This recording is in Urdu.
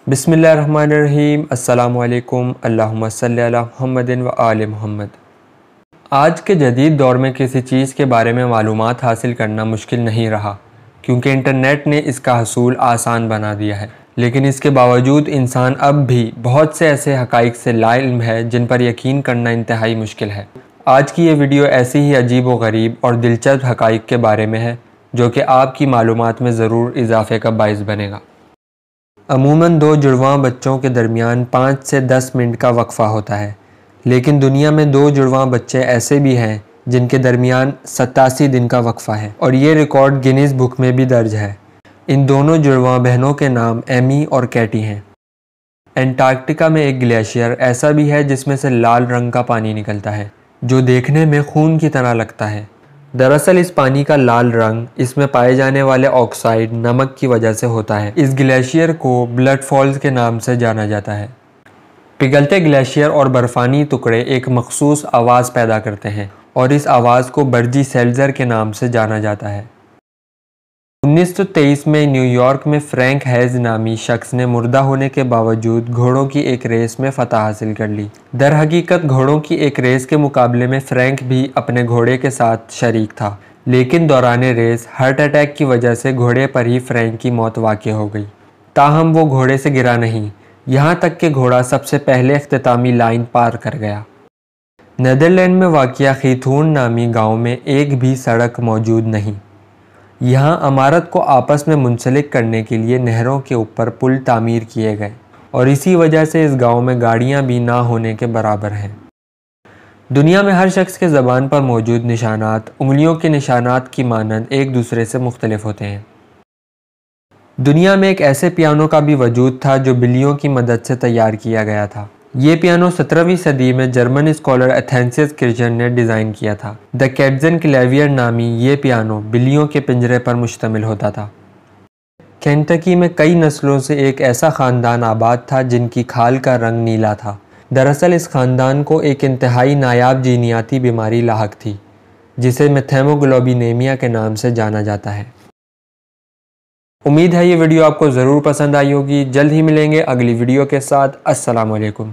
بسم اللہ الرحمن الرحیم۔ السلام علیکم، اللہم صلی علی محمد و آل محمد۔ آج کے جدید دور میں کسی چیز کے بارے میں معلومات حاصل کرنا مشکل نہیں رہا، کیونکہ انٹرنیٹ نے اس کا حصول آسان بنا دیا ہے۔ لیکن اس کے باوجود انسان اب بھی بہت سے ایسے حقائق سے لا علم ہے جن پر یقین کرنا انتہائی مشکل ہے۔ آج کی یہ ویڈیو ایسی ہی عجیب و غریب اور دلچسپ حقائق کے بارے میں ہے جو کہ آپ کی معلومات میں ضرور اضافے کا باعث بنے گا۔ عموماً دو جڑواں بچوں کے درمیان 5 سے 10 منٹ کا وقفہ ہوتا ہے، لیکن دنیا میں 2 جڑواں بچے ایسے بھی ہیں جن کے درمیان 87 دن کا وقفہ ہے، اور یہ ریکارڈ گینیز بک میں بھی درج ہے۔ ان دونوں جڑواں بہنوں کے نام ایمی اور کیٹی ہیں۔ انٹارکٹیکا میں ایک گلیشیئر ایسا بھی ہے جس میں سے لال رنگ کا پانی نکلتا ہے جو دیکھنے میں خون کی طرح لگتا ہے۔ دراصل اس پانی کا لال رنگ اس میں پائے جانے والے آکسائڈ نمک کی وجہ سے ہوتا ہے۔ اس گلیشیئر کو بلڈ فالز کے نام سے جانا جاتا ہے۔ پگھلتے گلیشیئر اور برفانی ٹکڑے ایک مخصوص آواز پیدا کرتے ہیں اور اس آواز کو برجی سیلزر کے نام سے جانا جاتا ہے۔ 1923 میں نیو یارک میں فرینک ہیز نامی شخص نے مردہ ہونے کے باوجود گھوڑوں کی ایک ریس میں فتح حاصل کر لی۔ در حقیقت گھوڑوں کی ایک ریس کے مقابلے میں فرینک بھی اپنے گھوڑے کے ساتھ شریک تھا، لیکن دوران ریس ہارٹ اٹیک کی وجہ سے گھوڑے پر ہی فرینک کی موت واقع ہو گئی۔ تاہم وہ گھوڑے سے گرا نہیں، یہاں تک کہ گھوڑا سب سے پہلے اختتامی لائن پار کر گیا۔ نیدرلینڈ میں واقع خیتھون نامی گاؤں میں ایک بھی سڑک موجود نہیں۔ یہاں عمارت کو آپس میں منسلک کرنے کے لیے نہروں کے اوپر پل تعمیر کیے گئے، اور اسی وجہ سے اس گاؤں میں گاڑیاں بھی نہ ہونے کے برابر ہیں۔ دنیا میں ہر شخص کے زبان پر موجود نشانات انگلیوں کے نشانات کی مانند ایک دوسرے سے مختلف ہوتے ہیں۔ دنیا میں ایک ایسے پیانو کا بھی وجود تھا جو بلیوں کی مدد سے تیار کیا گیا تھا۔ یہ پیانو 17ویں صدی میں جرمن اسکالر ایتھنسس کرچر نے ڈیزائن کیا تھا۔ دی کیٹزن کلیویئر نامی یہ پیانو بلیوں کے پنجرے پر مشتمل ہوتا تھا۔ کینٹکی میں کئی نسلوں سے ایک ایسا خاندان آباد تھا جن کی کھال کا رنگ نیلا تھا۔ دراصل اس خاندان کو ایک انتہائی نایاب جینیاتی بیماری لاحق تھی جسے میتھیموگلوبینیمیا کے نام سے جانا جاتا ہے۔ امید ہے یہ ویڈیو آپ کو ضرور پسند آئی ہوگی۔ جلد ہی ملیں گے اگلی ویڈیو کے ساتھ۔ السلام علیکم۔